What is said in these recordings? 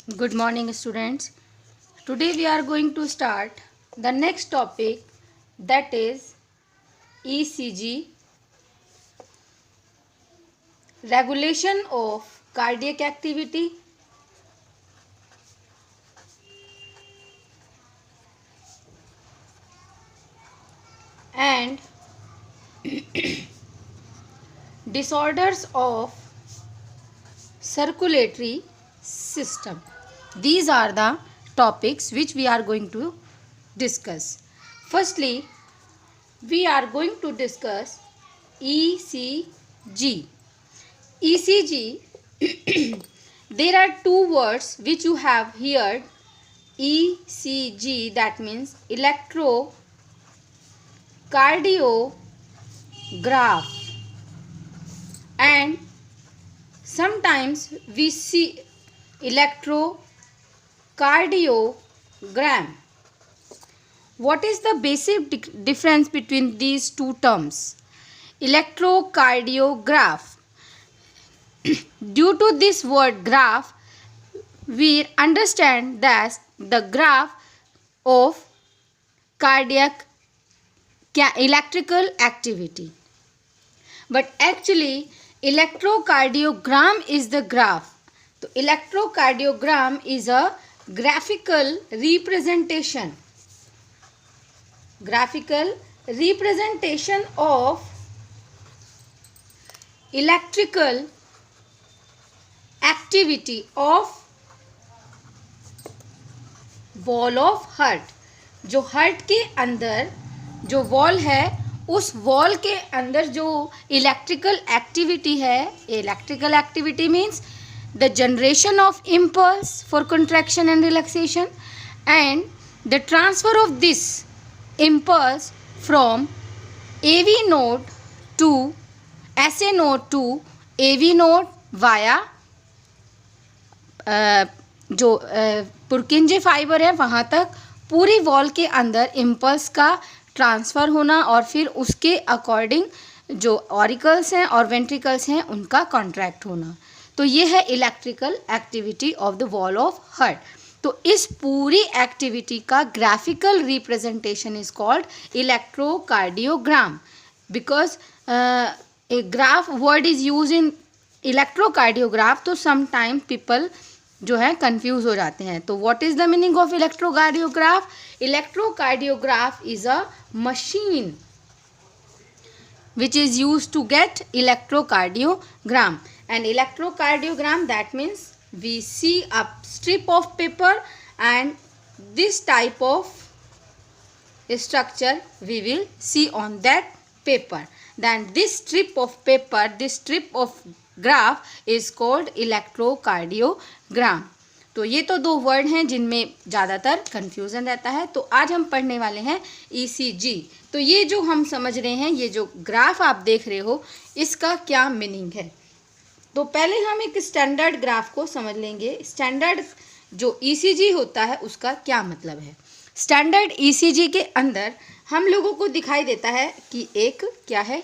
Good morning, students. Today we are going to start the next topic, that is ECG, regulation of cardiac activity and disorders of circulatory system. These are the topics which we are going to discuss. Firstly, we are going to discuss ECG. ECG, there are two words which you have heard. ECG, that means electrocardiograph, and sometimes we see electrocardiogram. What is the basic difference between these two terms? Electrocardiograph. Due to this word graph, we understand that the graph of cardiac electrical activity. But actually, electrocardiogram is the graph. So, electrocardiogram is a graphical representation. Graphical representation of electrical activity of wall of heart. जो heart के अंदर जो wall है, उस wall के अंदर जो electrical activity है, electrical activity means the generation of impulse for contraction and relaxation and the transfer of this impulse from AV node to SA node to AV node via जो पुरकिंजे fibre है वहाँ तक पूरी wall के अंदर impulse का transfer होना और फिर उसके अकॉर्डिंग जो ऑरिकल्स हैं और वेंट्रिकल्स हैं उनका कॉन्ट्रैक्ट होना. तो ये है electrical activity of the wall of heart. तो इस पूरी एक्टिविटी का graphical representation is called electrocardiogram. Because a graph word is use in electrocardiograph, तो समटाइम पीपल जो है कंफ्यूज हो जाते हैं. तो what is the meaning of electrocardiograph? Electrocardiograph is a machine which is used to get electrocardiogram. And electrocardiogram, that means we see a strip of paper and this type of structure we will see on that paper. Then this strip of paper, this strip of graph is called electrocardiogram. तो ये तो दो word हैं जिनमें ज़्यादातर confusion रहता है. तो आज हम पढ़ने वाले हैं ECG. तो ये जो हम समझ रहे हैं, ये जो ग्राफ आप देख रहे हो, इसका क्या मीनिंग है. तो पहले हम एक स्टैंडर्ड ग्राफ को समझ लेंगे. स्टैंडर्ड जो ECG होता है उसका क्या मतलब है. स्टैंडर्ड ECG के अंदर हम लोगों को दिखाई देता है कि एक क्या है,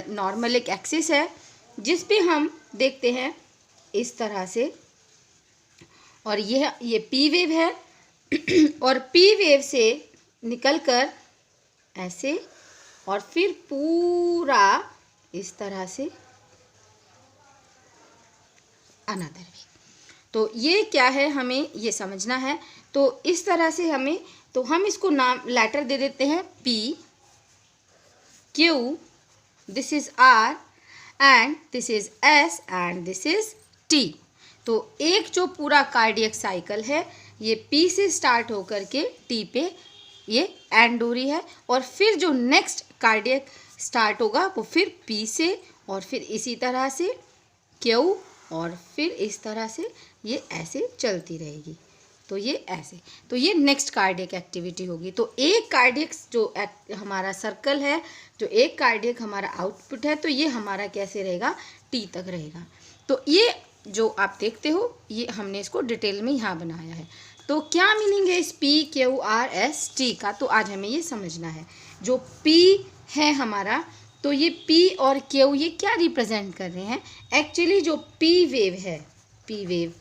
नॉर्मल एक एक्सिस है जिस पे हम देखते हैं इस तरह से, और ये P वेव है और P वेव से निकलकर ऐसे और फिर पूरा इस तरह से अनदर वे. तो ये क्या है हमें ये समझना है. तो इस तरह से हमें, तो हम इसको नाम लेटर दे देते हैं P, Q, this is R and this is S and this is T. तो एक जो पूरा कार्डियक साइकिल है ये P से स्टार्ट होकर के T पे ये एंड हो रही है, और फिर जो नेक्स्ट कार्डियक स्टार्ट होगा वो फिर P से और फिर इसी तरह से Q और फिर इस तरह से ये ऐसे चलती रहेगी. तो ये ऐसे, तो ये नेक्स्ट कार्डियक एक्टिविटी होगी. तो एक कार्डियक जो हमारा सर्कल है, जो एक कार्डियक हमारा आउटपुट है, तो ये हमारा कैसे रहेगा, T तक रहेगा. तो ये जो आप देखते हो ये हमने इसको डिटेल में यहाँ बनाया है. तो क्या मीनिंग है इस P, Q, R, S, T का, तो आज हमें ये समझना है. जो P है हमारा, तो ये P और Q ये क्या रिप्रेजेंट कर रहे हैं. एक्चुअली जो P वेव है, P वेव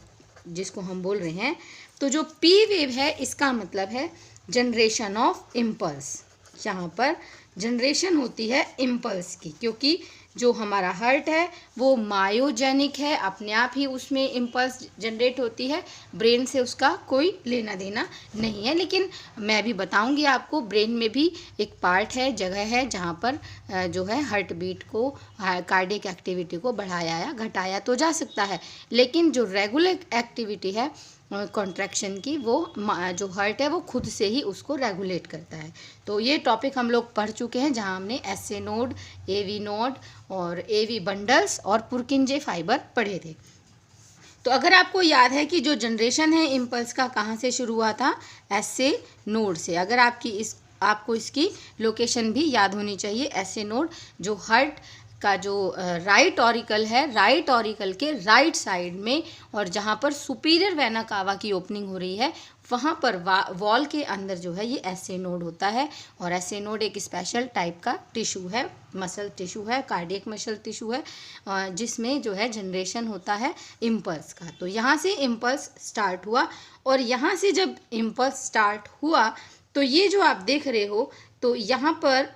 जिसको हम बोल रहे हैं। तो जो पी वेव है इसका मतलब है जनरेशन ऑफ इम्पल्स। यहाँ पर जनरेशन होती है इम्पल्स की, क्योंकि जो हमारा हार्ट है वो मायोजेनिक है, अपने आप ही उसमें इम्पल्स जनरेट होती है, ब्रेन से उसका कोई लेना देना नहीं है। लेकिन मैं भी बताऊंगी आपको, ब्रेन में भी एक पार्ट है, जगह है, जहाँ पर जो है हार्ट बीट को, कार्डियक एक्टिविटी को बढ़ाया या घटाया तो जा सकता है। लेकिन जो रेगुलर एक्टिविटी है कॉन्ट्रैक्शन की, वो जो हार्ट है वो खुद से ही उसको रेगुलेट करता है। तो ये टॉपिक हम लोग पढ़ चुके हैं, जहाँ हमने S A node, A V node और ए वी बंडल्स और पुरकिंजे फाइबर पढ़े थे। तो अगर आपको याद है कि जो जनरेशन है इम्पल्स का कहाँ से शुरू हुआ था, एस ए नोड से। अगर आपको इसकी लोकेशन भी याद होनी चाहिए। एस ए नोड जो हार्ट का जो राइट ऑरिकल है, राइट ऑरिकल के राइट साइड में, और जहाँ पर सुपीरियर वेना कावा की ओपनिंग हो रही है, वहाँ पर वॉल के अंदर जो है ये एस ए नोड होता है। और एस ए नोड एक स्पेशल टाइप का टिश्यू है, मसल टिश्यू है, कार्डियक मसल टिश्यू है, जिसमें जो है जनरेशन होता है इम्पल्स का। तो यहाँ से इम्पल्स स्टार्ट हुआ, और यहाँ से जब इम्पल्स स्टार्ट हुआ तो ये जो आप देख रहे हो, तो यहाँ पर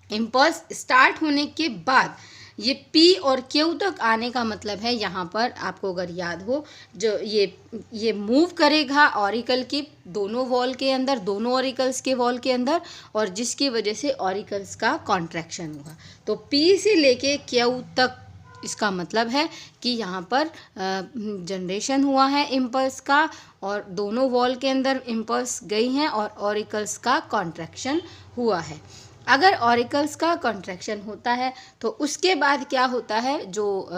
इम्पल्स स्टार्ट होने के बाद ये पी और क्यू तक आने का मतलब है, यहाँ पर आपको अगर याद हो, जो ये मूव करेगा ऑरिकल की दोनों वॉल के अंदर, दोनों ऑरिकल्स के वॉल के अंदर, और जिसकी वजह से ऑरिकल्स का कॉन्ट्रैक्शन होगा। तो पी से लेके क्यू तक इसका मतलब है कि यहाँ पर जनरेशन हुआ है इम्पल्स का, और दोनों वॉल के अंदर इम्पल्स गई हैं और ऑरिकल्स का कॉन्ट्रैक्शन हुआ है। अगर ऑरिकल्स का कॉन्ट्रैक्शन होता है तो उसके बाद क्या होता है, जो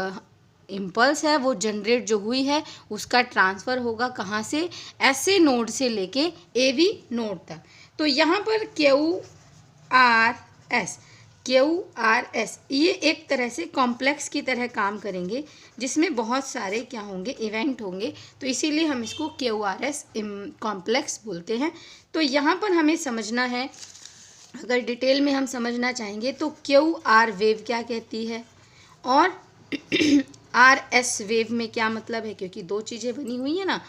इम्पल्स है वो जनरेट जो हुई है उसका ट्रांसफ़र होगा कहाँ से, एस ए नोड से लेके ए वी नोड तक। तो यहाँ पर क्यू आर एस ये एक तरह से कॉम्प्लेक्स की तरह काम करेंगे, जिसमें बहुत सारे क्या होंगे, इवेंट होंगे। तो इसीलिए हम इसको क्यू आर एस कॉम्प्लेक्स बोलते हैं। तो यहाँ पर हमें समझना है, अगर डिटेल में हम समझना चाहेंगे तो क्यू आर वेव क्या कहती है और आर एस वेव में क्या मतलब है, क्योंकि दो चीज़ें बनी हुई है ना।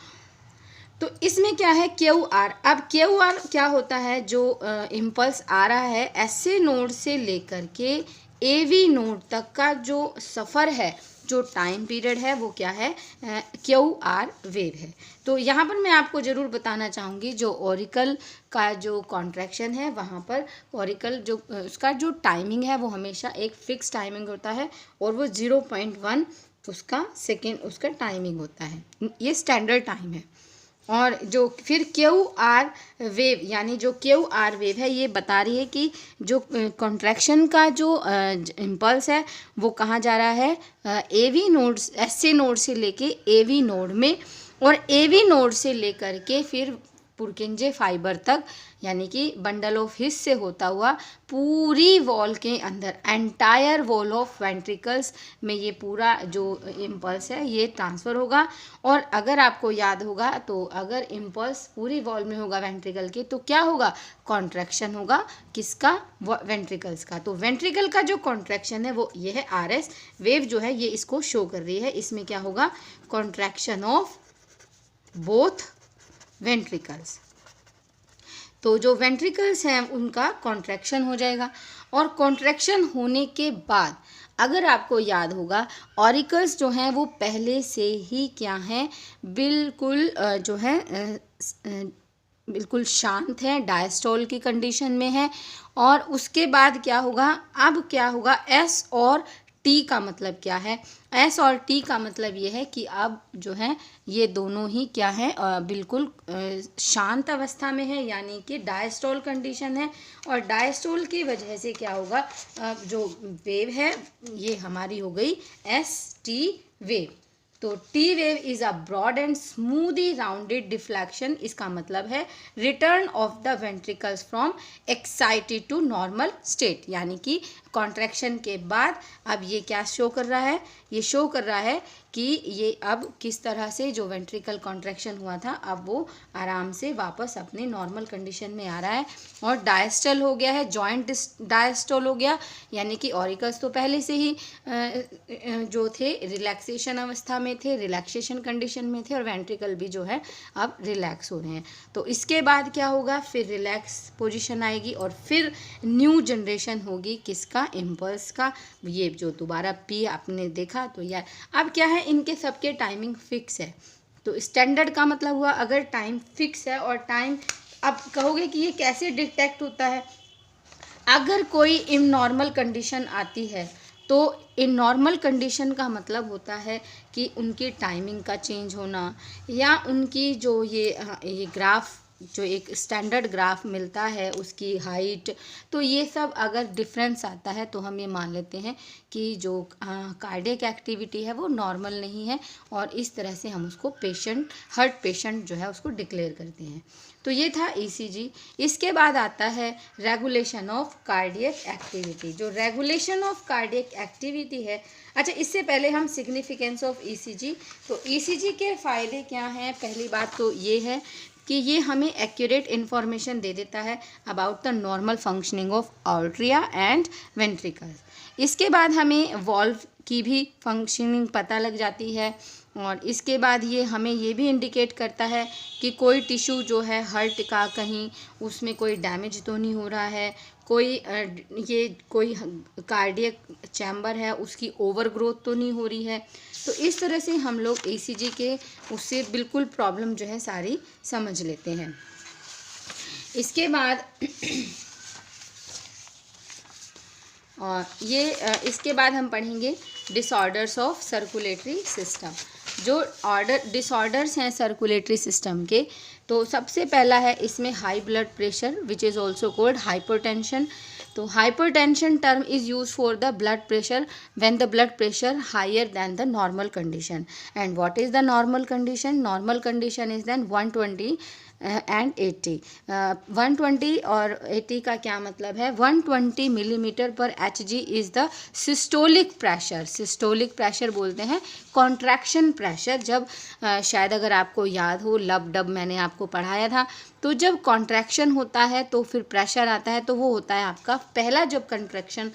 तो इसमें क्या है क्यू आर। अब क्यू आर क्या होता है, जो इम्पल्स आ रहा है एस ए नोड से लेकर के ए वी नोड तक का जो सफ़र है, जो टाइम पीरियड है, वो क्या है, क्यू आर वेव है। तो यहाँ पर मैं आपको ज़रूर बताना चाहूँगी, जो ऑरिकल का जो कॉन्ट्रैक्शन है, वहाँ पर ऑरिकल जो उसका जो टाइमिंग है वो हमेशा एक फिक्स टाइमिंग होता है, और वो 0.1 उसका सेकेंड उसका टाइमिंग होता है, ये स्टैंडर्ड टाइम है। और जो फिर क्यू आर वेव, यानी जो क्यू आर वेव है, ये बता रही है कि जो कॉन्ट्रैक्शन का जो इम्पल्स है वो कहाँ जा रहा है, A V node, S A node से लेके ए वी नोड में, और ए वी नोड से लेकर के फिर पुरकिंजे फाइबर तक, यानी कि बंडल ऑफ हिस से होता हुआ पूरी वॉल के अंदर, एंटायर वॉल ऑफ वेंट्रिकल्स में ये पूरा जो इम्पल्स है ये ट्रांसफ़र होगा। और अगर आपको याद होगा तो अगर इम्पल्स पूरी वॉल में होगा वेंट्रिकल के, तो क्या होगा, कॉन्ट्रैक्शन होगा, किसका, वेंट्रिकल्स का। तो वेंट्रिकल का जो कॉन्ट्रैक्शन है वो ये है आर एस वेव, जो है ये इसको शो कर रही है। इसमें क्या होगा, कॉन्ट्रैक्शन ऑफ बोथ वेंट्रिकल्स। तो जो वेंट्रिकल्स हैं उनका कॉन्ट्रैक्शन हो जाएगा, और कॉन्ट्रैक्शन होने के बाद अगर आपको याद होगा, ऑरिकल्स जो हैं वो पहले से ही क्या हैं, बिल्कुल जो है बिल्कुल शांत हैं, डायस्टोल की कंडीशन में है। और उसके बाद क्या होगा, अब क्या होगा, एस और टी का मतलब क्या है, एस और टी का मतलब ये है कि अब जो है ये दोनों ही क्या है, बिल्कुल शांत अवस्था में है, यानी कि डायस्टोल कंडीशन है। और डायस्टोल की वजह से क्या होगा, जो वेव है ये हमारी हो गई एस टी वेव। तो T wave is a broad and smoothly rounded deflection, इसका मतलब है return of the ventricles from excited to normal state, यानी कि कॉन्ट्रैक्शन के बाद अब ये क्या शो कर रहा है, ये शो कर रहा है कि ये अब किस तरह से जो वेंट्रिकल कॉन्ट्रैक्शन हुआ था अब वो आराम से वापस अपने नॉर्मल कंडीशन में आ रहा है और डायस्टल हो गया है, जॉइंट डायस्टल हो गया, यानी कि ऑरिकल्स तो पहले से ही जो थे रिलैक्सेशन अवस्था में थे, रिलैक्सेशन कंडीशन में थे, और वेंट्रिकल भी जो है अब रिलैक्स हो रहे हैं। तो इसके बाद क्या होगा, फिर रिलैक्स पोजीशन आएगी और फिर न्यू जनरेशन होगी किसका, इम्पल्स का। ये जो दोबारा पी आपने देखा तो यार अब क्या है, इनके सबके टाइमिंग फिक्स है। तो स्टैंडर्ड का मतलब हुआ अगर टाइम फिक्स है और टाइम, अब कहोगे कि ये कैसे डिटेक्ट होता है, अगर कोई इननॉर्मल कंडीशन आती है तो इननॉर्मल कंडीशन का मतलब होता है कि उनकी टाइमिंग का चेंज होना, या उनकी जो ये ग्राफ जो एक स्टैंडर्ड ग्राफ मिलता है उसकी हाइट, तो ये सब अगर डिफरेंस आता है तो हम ये मान लेते हैं कि जो कार्डियक एक्टिविटी है वो नॉर्मल नहीं है, और इस तरह से हम उसको पेशेंट, हार्ट पेशेंट जो है उसको डिक्लेयर करते हैं। तो ये था ईसीजी। इसके बाद आता है रेगुलेशन ऑफ कार्डियक एक्टिविटी। जो रेगुलेशन ऑफ कार्डियक एक्टिविटी है, अच्छा इससे पहले हम सिग्निफिकेंस ऑफ ईसीजी, तो ईसीजी के फ़ायदे क्या हैं। पहली बात तो ये है कि ये हमें एक्यूरेट इन्फॉर्मेशन दे देता है about the normal functioning of arteria and ventricles. इसके बाद हमें वॉल्व की भी फंक्शनिंग पता लग जाती है, और इसके बाद ये हमें ये भी इंडिकेट करता है कि कोई टिश्यू जो है हार्ट का कहीं उसमें कोई डैमेज तो नहीं हो रहा है, कोई कोई कार्डियक चैम्बर है उसकी ओवर ग्रोथ तो नहीं हो रही है। तो इस तरह से हम लोग ईसीजी के उससे बिल्कुल प्रॉब्लम जो है सारी समझ लेते हैं। इसके बाद और इसके बाद हम पढ़ेंगे डिसऑर्डर्स ऑफ सर्कुलेटरी सिस्टम। जो डिसऑर्डर्स हैं सर्कुलेटरी सिस्टम के, तो सबसे पहला है इसमें high blood pressure which is also called hypertension. तो hypertension term is use for the blood pressure when the blood pressure higher than the normal condition. And what is the normal condition, normal condition is than 120 and 80। 120 और 80 का क्या मतलब है, 120 millimetre पर HG is the systolic pressure. Systolic pressure बोलते हैं contraction pressure. जब शायद अगर आपको याद हो, लब डब मैंने आपको पढ़ाया था, तो जब कॉन्ट्रैक्शन होता है तो फिर प्रेशर आता है, तो वो होता है आपका पहला जब कॉन्ट्रैक्शन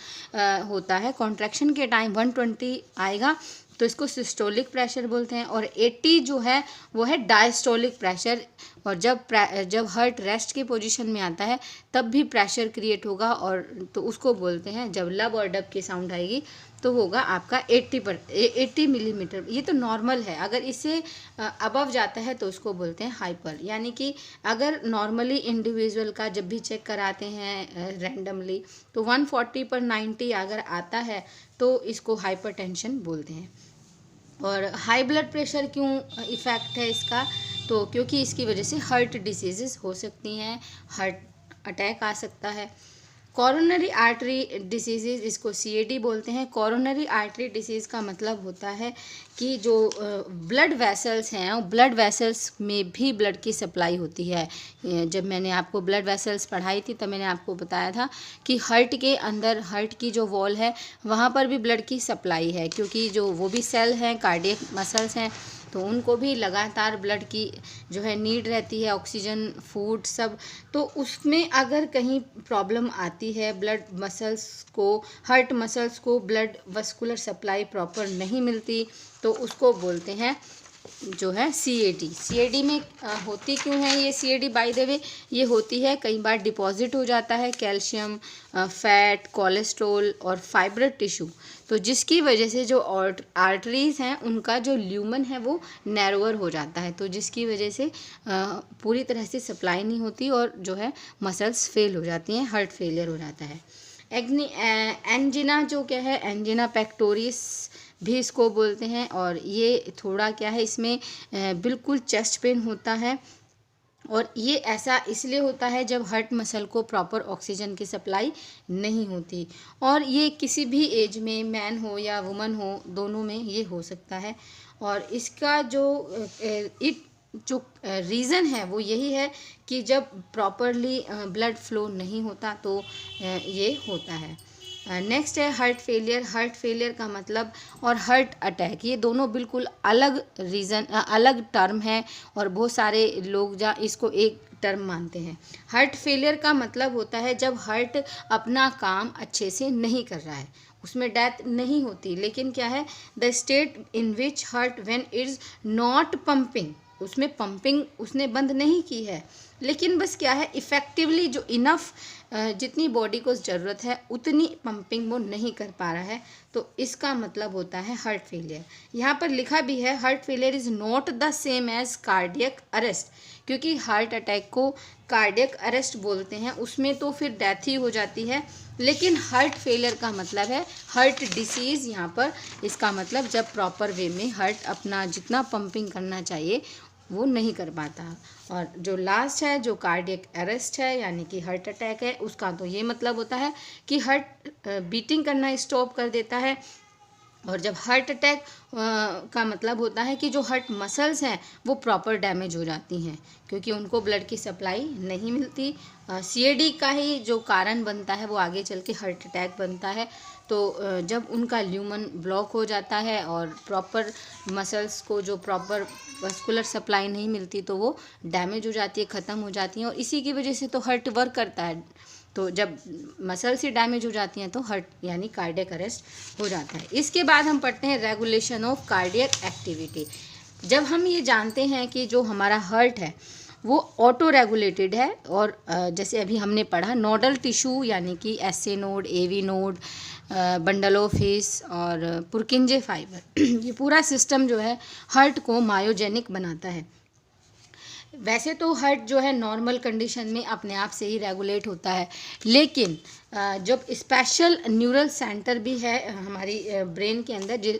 होता है, कॉन्ट्रैक्शन के टाइम 120 आएगा तो इसको सिस्टोलिक प्रेशर बोलते हैं, और 80 जो है वो है डायस्टोलिक प्रेशर। और जब हार्ट रेस्ट की पोजीशन में आता है तब भी प्रेशर क्रिएट होगा, और तो उसको बोलते हैं, जब लब और डब की साउंड आएगी तो होगा आपका 80 मिलीमीटर। ये तो नॉर्मल है, अगर इससे अबव जाता है तो उसको बोलते हैं हाइपर। यानी कि अगर नॉर्मली इंडिविजुअल का जब भी चेक कराते हैं रैंडमली, तो 140 पर 90 अगर आता है तो इसको हाइपरटेंशन बोलते हैं। और हाई ब्लड प्रेशर क्यों इफ़ेक्ट है इसका, तो क्योंकि इसकी वजह से हार्ट डिसीज़ेस हो सकती हैं, हार्ट अटैक आ सकता है। कॉरोनरी आर्टरी डिसीज़, इसको CAD बोलते हैं। कॉरोनरी आर्टरी डिसीज़ का मतलब होता है कि जो ब्लड वेसल्स हैं, ब्लड वेसल्स में भी ब्लड की सप्लाई होती है। जब मैंने आपको ब्लड वेसल्स पढ़ाई थी तब मैंने आपको बताया था कि हार्ट के अंदर, हार्ट की जो वॉल है वहाँ पर भी ब्लड की सप्लाई है, क्योंकि जो वो भी सेल हैं, कार्डियक मसल्स हैं, तो उनको भी लगातार ब्लड की जो है नीड रहती है, ऑक्सीजन, फूड सब। तो उसमें अगर कहीं प्रॉब्लम आती है, ब्लड मसल्स को, हार्ट मसल्स को ब्लड वस्कुलर सप्लाई प्रॉपर नहीं मिलती, तो उसको बोलते हैं जो है CAD में होती क्यों है ये CAD, बाय द वे ये होती है कई बार डिपॉजिट हो जाता है कैल्शियम, फैट, कोलेस्ट्रॉल और फाइब्रस टिश्यू, तो जिसकी वजह से जो आर्टरीज़ हैं उनका जो ल्यूमन है वो नैरोअर हो जाता है, तो जिसकी वजह से पूरी तरह से सप्लाई नहीं होती और जो है मसल्स फेल हो जाती हैं, हार्ट फेलियर हो जाता है। एंजिना जो क्या है, एंजिना पेक्टोरिस भी इसको बोलते हैं, और ये थोड़ा क्या है, इसमें बिल्कुल चेस्ट पेन होता है, और ये ऐसा इसलिए होता है जब हार्ट मसल को प्रॉपर ऑक्सीजन की सप्लाई नहीं होती, और ये किसी भी एज में, मैन हो या वुमन हो, दोनों में ये हो सकता है। और इसका जो रीज़न है वो यही है कि जब प्रॉपरली ब्लड फ्लो नहीं होता तो ये होता है। नेक्स्ट है हार्ट फेलियर। हार्ट फेलियर का मतलब और हार्ट अटैक, ये दोनों बिल्कुल अलग अलग टर्म है और बहुत सारे लोग इसको एक टर्म मानते हैं। हार्ट फेलियर का मतलब होता है जब हार्ट अपना काम अच्छे से नहीं कर रहा है, उसमें डेथ नहीं होती, लेकिन क्या है, the state in which heart when is not pumping, उसमें पंपिंग उसने बंद नहीं की है, लेकिन बस क्या है, इफ़ेक्टिवली जो इनफ जितनी बॉडी को ज़रूरत है उतनी पंपिंग वो नहीं कर पा रहा है, तो इसका मतलब होता है हार्ट फेलियर। यहाँ पर लिखा भी है heart failure is not the same as cardiac arrest, क्योंकि हार्ट अटैक को कार्डियक अरेस्ट बोलते हैं, उसमें तो फिर डेथ ही हो जाती है, लेकिन हार्ट फेलियर का मतलब है हार्ट डिसीज़। यहाँ पर इसका मतलब जब प्रॉपर वे में हार्ट अपना जितना पंपिंग करना चाहिए वो नहीं कर पाता। और जो लास्ट है, जो कार्डियक अरेस्ट है यानी कि हार्ट अटैक है, उसका तो ये मतलब होता है कि हार्ट बीटिंग करना स्टॉप कर देता है। और जब हार्ट अटैक का मतलब होता है कि जो हार्ट मसल्स हैं वो प्रॉपर डैमेज हो जाती हैं, क्योंकि उनको ब्लड की सप्लाई नहीं मिलती। सीएडी का ही जो कारण बनता है वो आगे चल के हार्ट अटैक बनता है। तो जब उनका ल्यूमन ब्लॉक हो जाता है और प्रॉपर मसल्स को जो प्रॉपर वस्कुलर सप्लाई नहीं मिलती तो वो डैमेज हो जाती है, ख़त्म हो जाती हैं, और इसी की वजह से तो हार्ट वर्क करता है। तो जब मसल्स ही डैमेज हो जाती हैं तो हार्ट यानी कार्डियक अरेस्ट हो जाता है। इसके बाद हम पढ़ते हैं रेगुलेशन ऑफ कार्डियक एक्टिविटी। जब हम ये जानते हैं कि जो हमारा हार्ट है वो ऑटो रेगुलेटेड है, और जैसे अभी हमने पढ़ा नोडल टिश्यू यानी कि SA node, AV node, bundle of His और पुरकिंजे फाइबर ये पूरा सिस्टम जो है हार्ट को मायोजेनिक बनाता है। वैसे तो हार्ट जो है नॉर्मल कंडीशन में अपने आप से ही रेगुलेट होता है, लेकिन जब स्पेशल न्यूरल सेंटर भी है हमारी ब्रेन के अंदर, जो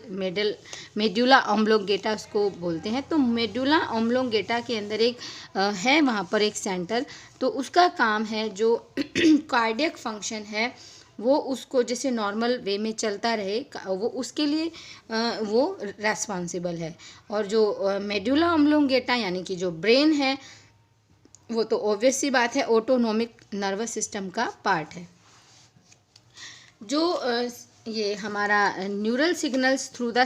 मेडुला ऑब्लोंगेटा उसको बोलते हैं, तो मेडुला ऑब्लोंगेटा के अंदर एक है वहाँ पर एक सेंटर, तो उसका काम है जो कार्डियक फंक्शन है वो उसको जैसे नॉर्मल वे में चलता रहे वो उसके लिए वो रेस्पॉन्सिबल है। और जो मेडुला ऑब्लोंगेटा यानी कि जो ब्रेन है वो तो ऑब्वियस सी बात है ऑटोनोमिक नर्वस सिस्टम का पार्ट है। जो ये हमारा neural signals through the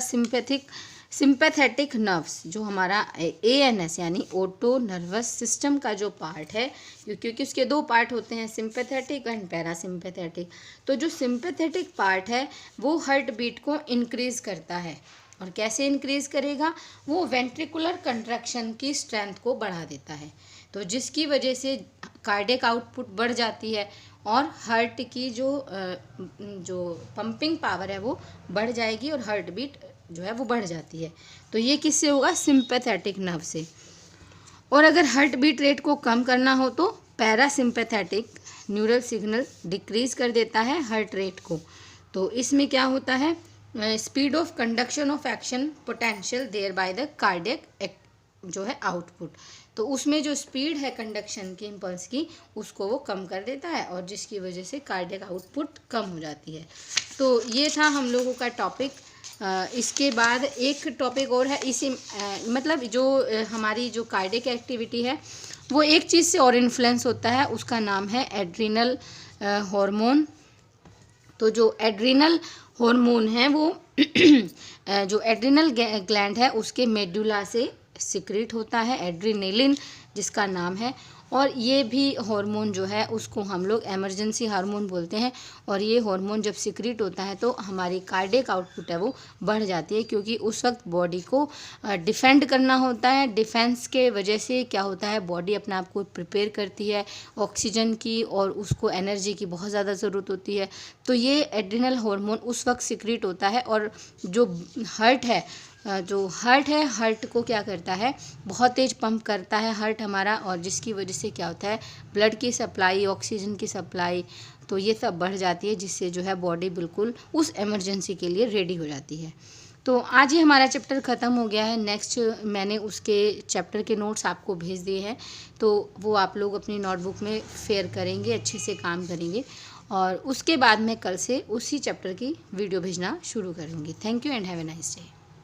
sympathetic nerves, जो हमारा एएनएस यानी ऑटो नर्वस सिस्टम का जो पार्ट है, क्योंकि उसके दो पार्ट होते हैं, सिंपैथेटिक एंड पैरासिम्पैथेटिक। तो जो सिंपैथेटिक पार्ट है वो हार्ट बीट को इंक्रीज़ करता है, और कैसे इंक्रीज़ करेगा, वो वेंट्रिकुलर कंट्रैक्शन की स्ट्रेंथ को बढ़ा देता है, तो जिसकी वजह से कार्डियक आउटपुट बढ़ जाती है और हार्ट की जो पंपिंग पावर है वो बढ़ जाएगी और हार्ट बीट जो है वो बढ़ जाती है। तो ये किससे होगा, सिंपैथेटिक नर्व से। और अगर हार्ट बीट रेट को कम करना हो तो पैरासिम्पैथेटिक न्यूरल सिग्नल डिक्रीज़ कर देता है हार्ट रेट को। तो इसमें क्या होता है, speed of conduction of action potential thereby the cardiac जो है आउटपुट, तो उसमें जो स्पीड है कंडक्शन की इम्पल्स की उसको वो कम कर देता है, और जिसकी वजह से कार्डियक आउटपुट कम हो जाती है। तो ये था हम लोगों का टॉपिक। इसके बाद एक टॉपिक और है, इसी मतलब जो हमारी जो कार्डियक एक्टिविटी है वो एक चीज़ से और इन्फ्लुएंस होता है, उसका नाम है एड्रिनल हार्मोन। तो जो एड्रिनल हार्मोन है वो जो एड्रिनल ग्लैंड है उसके मेडुला से सिक्रीट होता है, एड्रिनेलिन जिसका नाम है, और ये भी हार्मोन जो है उसको हम लोग इमरजेंसी हार्मोन बोलते हैं। और ये हार्मोन जब सिक्रीट होता है तो हमारी कार्डियक आउटपुट है वो बढ़ जाती है, क्योंकि उस वक्त बॉडी को डिफेंड करना होता है। डिफेंस के वजह से क्या होता है, बॉडी अपने आप को प्रिपेयर करती है ऑक्सीजन की, और उसको एनर्जी की बहुत ज़्यादा ज़रूरत होती है। तो ये एड्रिनल हार्मोन उस वक्त सिक्रीट होता है, और जो हार्ट है हार्ट को क्या करता है, बहुत तेज़ पंप करता है हार्ट हमारा, और जिसकी वजह से क्या होता है, ब्लड की सप्लाई, ऑक्सीजन की सप्लाई, तो ये सब बढ़ जाती है, जिससे जो है बॉडी बिल्कुल उस इमरजेंसी के लिए रेडी हो जाती है। तो आज ही हमारा चैप्टर ख़त्म हो गया है। नेक्स्ट मैंने उसके चैप्टर के नोट्स आपको भेज दिए हैं, तो वो आप लोग अपनी नोटबुक में फेयर करेंगे, अच्छे से काम करेंगे, और उसके बाद मैं कल से उसी चैप्टर की वीडियो भेजना शुरू करूँगी। Thank you and have a nice day.